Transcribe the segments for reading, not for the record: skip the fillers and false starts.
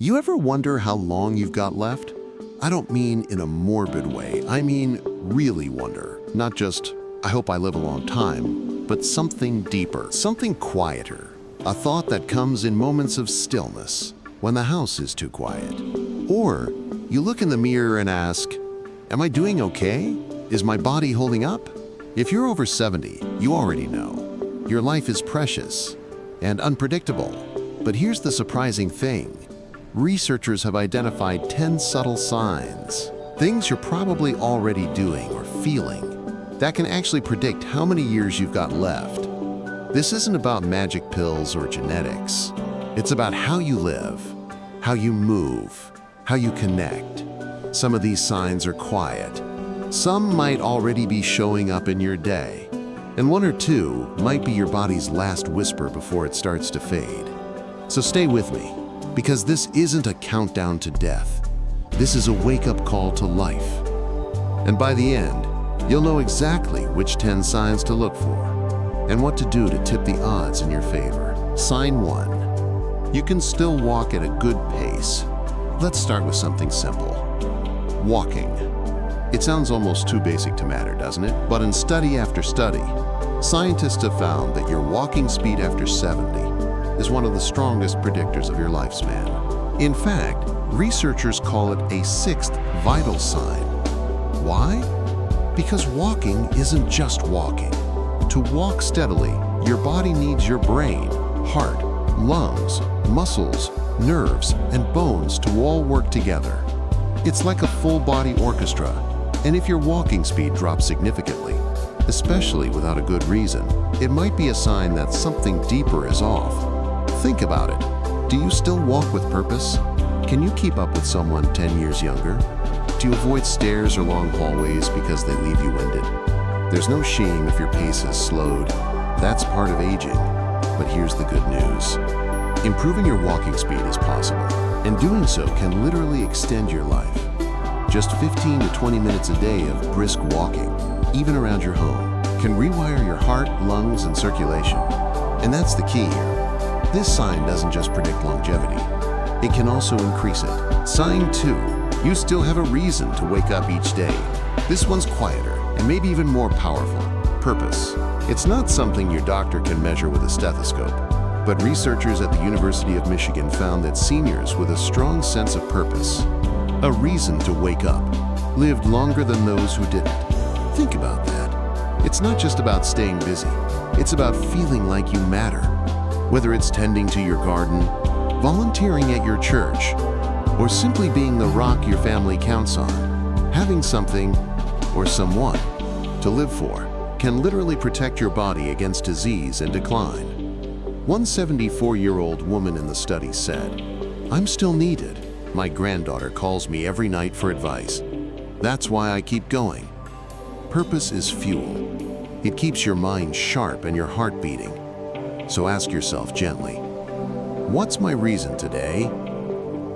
You ever wonder how long you've got left? I don't mean in a morbid way. I mean really wonder. Not just, I hope I live a long time, but something deeper, something quieter. A thought that comes in moments of stillness, when the house is too quiet. Or you look in the mirror and ask, am I doing okay? Is my body holding up? If you're over 70, you already know. Your life is precious and unpredictable. But here's the surprising thing. Researchers have identified 10 subtle signs, things you're probably already doing or feeling, that can actually predict how many years you've got left. This isn't about magic pills or genetics. It's about how you live, how you move, how you connect. Some of these signs are quiet. Some might already be showing up in your day, and one or two might be your body's last whisper before it starts to fade. So stay with me, because this isn't a countdown to death. This is a wake-up call to life. And by the end, you'll know exactly which 10 signs to look for and what to do to tip the odds in your favor. Sign 1. You can still walk at a good pace. Let's start with something simple. Walking. It sounds almost too basic to matter, doesn't it? But in study after study, scientists have found that your walking speed after 70 is one of the strongest predictors of your lifespan. In fact, researchers call it a sixth vital sign. Why? Because walking isn't just walking. To walk steadily, your body needs your brain, heart, lungs, muscles, nerves, and bones to all work together. It's like a full-body orchestra, and if your walking speed drops significantly, especially without a good reason, it might be a sign that something deeper is off. Think about it. Do you still walk with purpose? Can you keep up with someone 10 years younger? Do you avoid stairs or long hallways because they leave you winded? There's no shame if your pace is slowed. That's part of aging. But here's the good news. Improving your walking speed is possible, and doing so can literally extend your life. Just 15 to 20 minutes a day of brisk walking, even around your home, can rewire your heart, lungs, and circulation. And that's the key here. This sign doesn't just predict longevity, it can also increase it. Sign 2. You still have a reason to wake up each day. This one's quieter and maybe even more powerful. Purpose. It's not something your doctor can measure with a stethoscope, but researchers at the University of Michigan found that seniors with a strong sense of purpose, a reason to wake up, lived longer than those who didn't. Think about that. It's not just about staying busy. It's about feeling like you matter. Whether it's tending to your garden, volunteering at your church, or simply being the rock your family counts on, having something or someone to live for can literally protect your body against disease and decline. One 74-year-old woman in the study said, "I'm still needed. My granddaughter calls me every night for advice. That's why I keep going." Purpose is fuel. It keeps your mind sharp and your heart beating. So ask yourself gently, what's my reason today?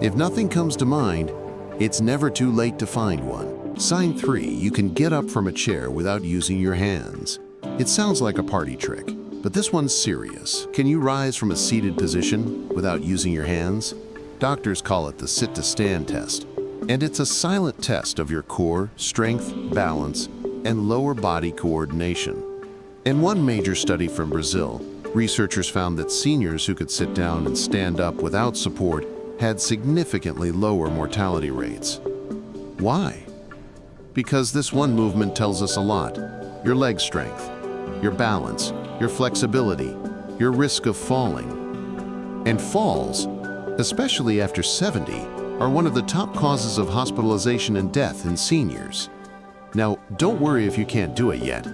If nothing comes to mind, it's never too late to find one. Sign 3, you can get up from a chair without using your hands. It sounds like a party trick, but this one's serious. Can you rise from a seated position without using your hands? Doctors call it the sit-to-stand test, and it's a silent test of your core, strength, balance, and lower body coordination. In one major study from Brazil, researchers found that seniors who could sit down and stand up without support had significantly lower mortality rates. Why? Because this one movement tells us a lot. Your leg strength, your balance, your flexibility, your risk of falling. And falls, especially after 70, are one of the top causes of hospitalization and death in seniors. Now, don't worry if you can't do it yet.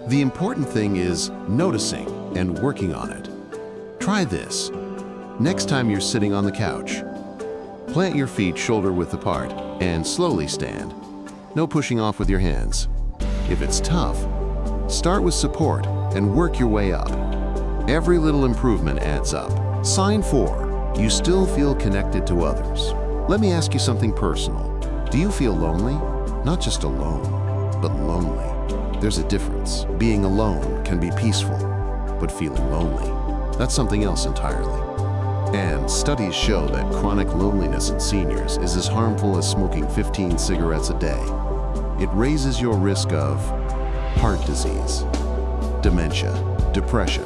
The important thing is noticing and working on it. Try this. Next time you're sitting on the couch, plant your feet shoulder-width apart and slowly stand. No pushing off with your hands. If it's tough, start with support and work your way up. Every little improvement adds up. Sign 4. You still feel connected to others. Let me ask you something personal. Do you feel lonely? Not just alone, but lonely. There's a difference. Being alone can be peaceful, but feeling lonely, that's something else entirely. And studies show that chronic loneliness in seniors is as harmful as smoking 15 cigarettes a day. It raises your risk of heart disease, dementia, depression,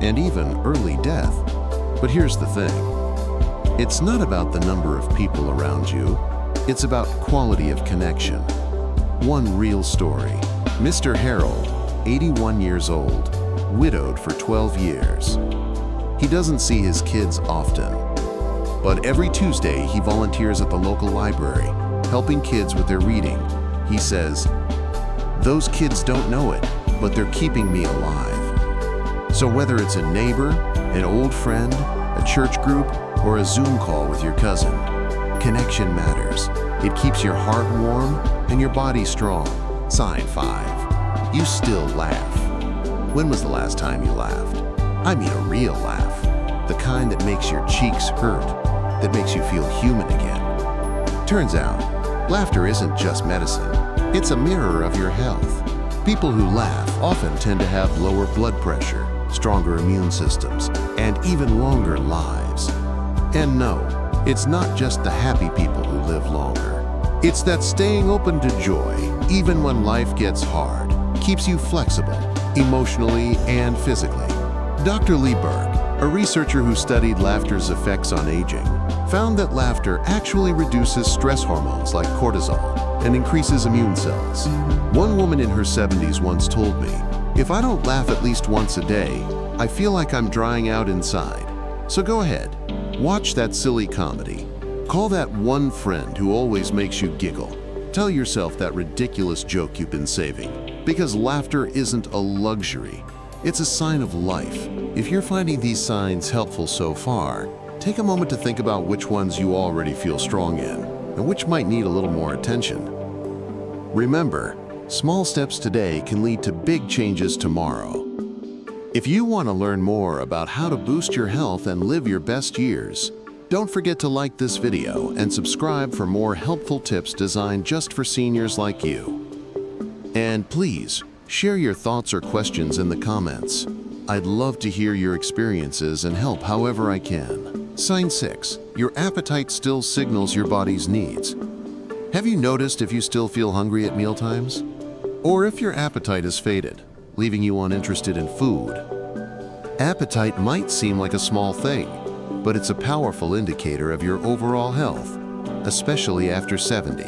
and even early death. But here's the thing. It's not about the number of people around you. It's about quality of connection. One real story. Mr. Harold, 81 years old, widowed for 12 years. He doesn't see his kids often, but every Tuesday he volunteers at the local library, helping kids with their reading. He says, "Those kids don't know it, but they're keeping me alive." So whether it's a neighbor, an old friend, a church group, or a Zoom call with your cousin, connection matters. It keeps your heart warm and your body strong. Sign 5. You still laugh. When was the last time you laughed? I mean a real laugh. The kind that makes your cheeks hurt, that makes you feel human again. Turns out, laughter isn't just medicine. It's a mirror of your health. People who laugh often tend to have lower blood pressure, stronger immune systems, and even longer lives. And no, it's not just the happy people who live longer. It's that staying open to joy, even when life gets hard, keeps you flexible, emotionally and physically. Dr. Lee Berg, a researcher who studied laughter's effects on aging, found that laughter actually reduces stress hormones like cortisol and increases immune cells. One woman in her 70s once told me, "If I don't laugh at least once a day, I feel like I'm drying out inside." So go ahead, watch that silly comedy. Call that one friend who always makes you giggle. Tell yourself that ridiculous joke you've been saving, because laughter isn't a luxury. It's a sign of life. If you're finding these signs helpful so far, take a moment to think about which ones you already feel strong in and which might need a little more attention. Remember, small steps today can lead to big changes tomorrow. If you want to learn more about how to boost your health and live your best years, don't forget to like this video and subscribe for more helpful tips designed just for seniors like you. And please, share your thoughts or questions in the comments. I'd love to hear your experiences and help however I can. Sign 6. Your appetite still signals your body's needs. Have you noticed if you still feel hungry at mealtimes? Or if your appetite has faded, leaving you uninterested in food? Appetite might seem like a small thing, but it's a powerful indicator of your overall health, especially after 70.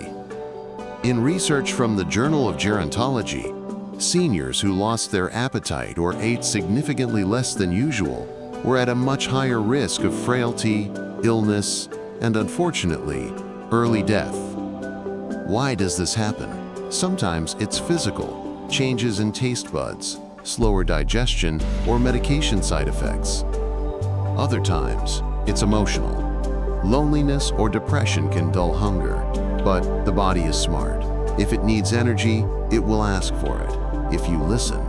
In research from the Journal of Gerontology, seniors who lost their appetite or ate significantly less than usual were at a much higher risk of frailty, illness, and unfortunately, early death. Why does this happen? Sometimes it's physical, changes in taste buds, slower digestion, or medication side effects. Other times, it's emotional. Loneliness or depression can dull hunger, but the body is smart. If it needs energy, it will ask for it, if you listen.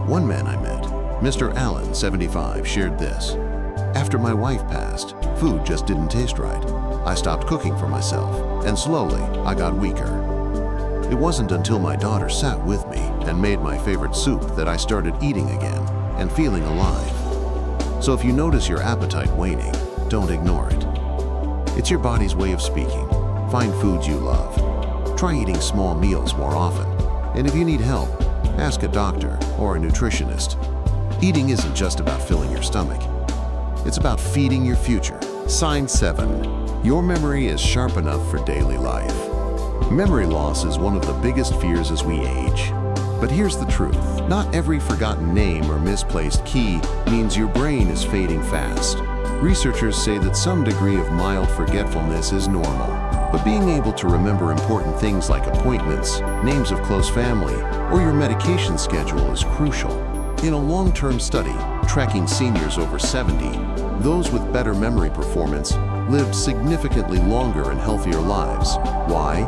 One man I met, Mr. Allen, 75, shared this. "After my wife passed, food just didn't taste right. I stopped cooking for myself, and slowly I got weaker. It wasn't until my daughter sat with me and made my favorite soup that I started eating again and feeling alive." So if you notice your appetite waning, don't ignore it. It's your body's way of speaking. Find foods you love. Try eating small meals more often. And if you need help, ask a doctor or a nutritionist. Eating isn't just about filling your stomach. It's about feeding your future. Sign 7. Your memory is sharp enough for daily life. Memory loss is one of the biggest fears as we age. But here's the truth. Not every forgotten name or misplaced key means your brain is fading fast. Researchers say that some degree of mild forgetfulness is normal. But being able to remember important things like appointments, names of close family, or your medication schedule is crucial. In a long-term study tracking seniors over 70, those with better memory performance lived significantly longer and healthier lives. Why?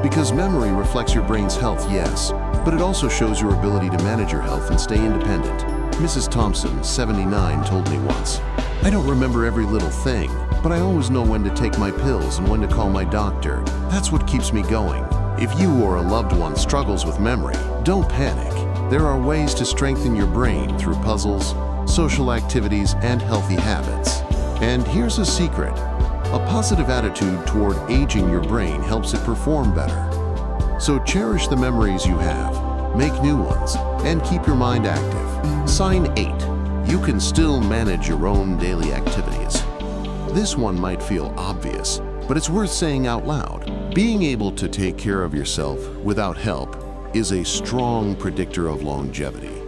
Because memory reflects your brain's health, yes, but it also shows your ability to manage your health and stay independent. Mrs. Thompson, 79, told me once, "I don't remember every little thing, but I always know when to take my pills and when to call my doctor. That's what keeps me going." If you or a loved one struggles with memory, don't panic. There are ways to strengthen your brain through puzzles, social activities, and healthy habits. And here's a secret. A positive attitude toward aging your brain helps it perform better. So cherish the memories you have, make new ones, and keep your mind active. Sign 8. You can still manage your own daily activities. This one might feel obvious, but it's worth saying out loud. Being able to take care of yourself without help is a strong predictor of longevity.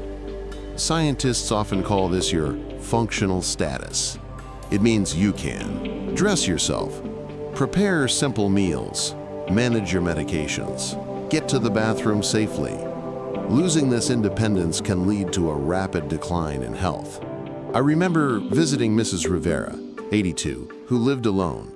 Scientists often call this your functional status. It means you can dress yourself, prepare simple meals, manage your medications, get to the bathroom safely. Losing this independence can lead to a rapid decline in health. I remember visiting Mrs. Rivera, 82, who lived alone.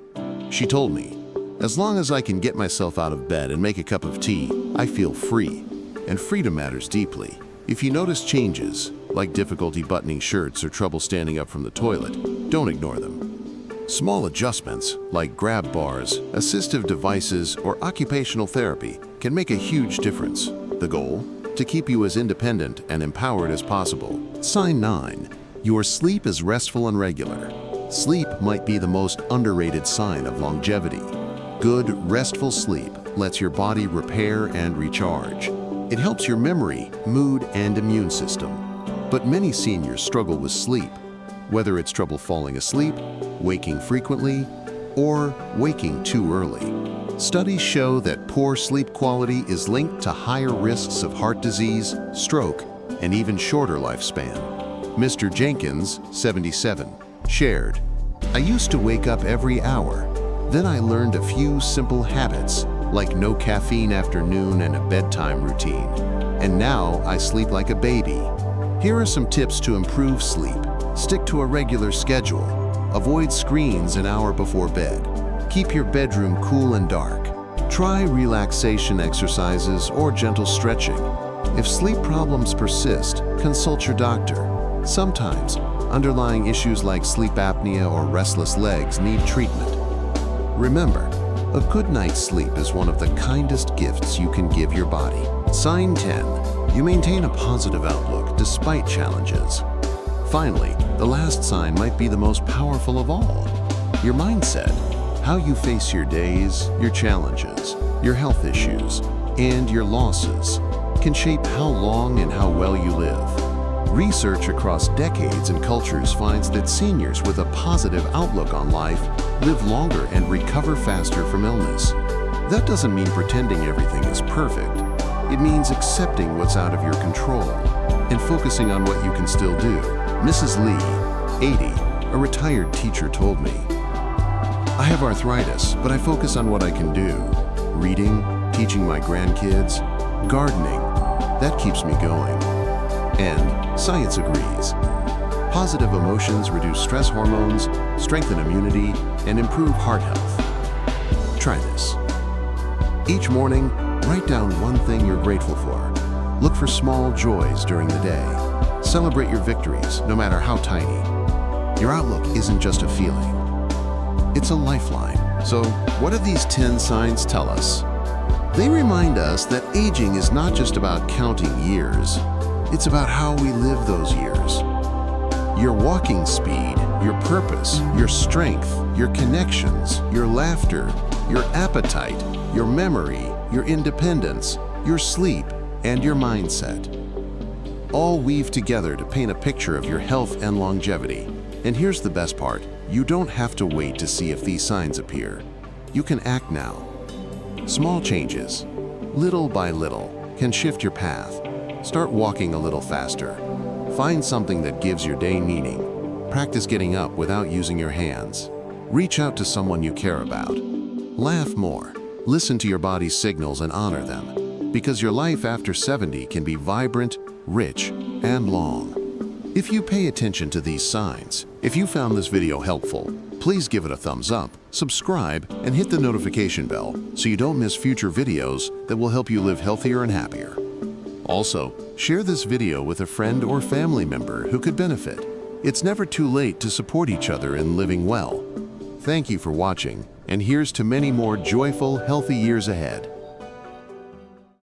She told me, "As long as I can get myself out of bed and make a cup of tea, I feel free." And freedom matters deeply. If you notice changes, like difficulty buttoning shirts or trouble standing up from the toilet, don't ignore them. Small adjustments, like grab bars, assistive devices, or occupational therapy, can make a huge difference. The goal? To keep you as independent and empowered as possible. Sign 9. Your sleep is restful and regular. Sleep might be the most underrated sign of longevity. Good, restful sleep lets your body repair and recharge. It helps your memory, mood, and immune system. But many seniors struggle with sleep, whether it's trouble falling asleep, waking frequently, or waking too early. Studies show that poor sleep quality is linked to higher risks of heart disease, stroke, and even shorter lifespan. Mr. Jenkins, 77, shared, "I used to wake up every hour. Then I learned a few simple habits, like no caffeine after noon and a bedtime routine. And now I sleep like a baby." Here are some tips to improve sleep. Stick to a regular schedule. Avoid screens an hour before bed. Keep your bedroom cool and dark. Try relaxation exercises or gentle stretching. If sleep problems persist, consult your doctor. Sometimes, underlying issues like sleep apnea or restless legs need treatment. Remember, a good night's sleep is one of the kindest gifts you can give your body. Sign 10. You maintain a positive outlook despite challenges. Finally, the last sign might be the most powerful of all. Your mindset. How you face your days, your challenges, your health issues, and your losses can shape how long and how well you live. Research across decades and cultures finds that seniors with a positive outlook on life live longer and recover faster from illness. That doesn't mean pretending everything is perfect. It means accepting what's out of your control and focusing on what you can still do. Mrs. Lee, 80, a retired teacher, told me, "I have arthritis, but I focus on what I can do. Reading, teaching my grandkids, gardening. That keeps me going." And science agrees. Positive emotions reduce stress hormones, strengthen immunity, and improve heart health. Try this. Each morning, write down one thing you're grateful for. Look for small joys during the day. Celebrate your victories, no matter how tiny. Your outlook isn't just a feeling. It's a lifeline. So, what do these 10 signs tell us? They remind us that aging is not just about counting years. It's about how we live those years. Your walking speed, your purpose, your strength, your connections, your laughter, your appetite, your memory, your independence, your sleep, and your mindset. All weave together to paint a picture of your health and longevity. And here's the best part. You don't have to wait to see if these signs appear. You can act now. Small changes, little by little, can shift your path. Start walking a little faster. Find something that gives your day meaning. Practice getting up without using your hands. Reach out to someone you care about. Laugh more. Listen to your body's signals and honor them. Because your life after 70 can be vibrant, rich, and long. If you pay attention to these signs, if you found this video helpful, please give it a thumbs up, subscribe, and hit the notification bell so you don't miss future videos that will help you live healthier and happier. Also, share this video with a friend or family member who could benefit. It's never too late to support each other in living well. Thank you for watching, and here's to many more joyful, healthy years ahead.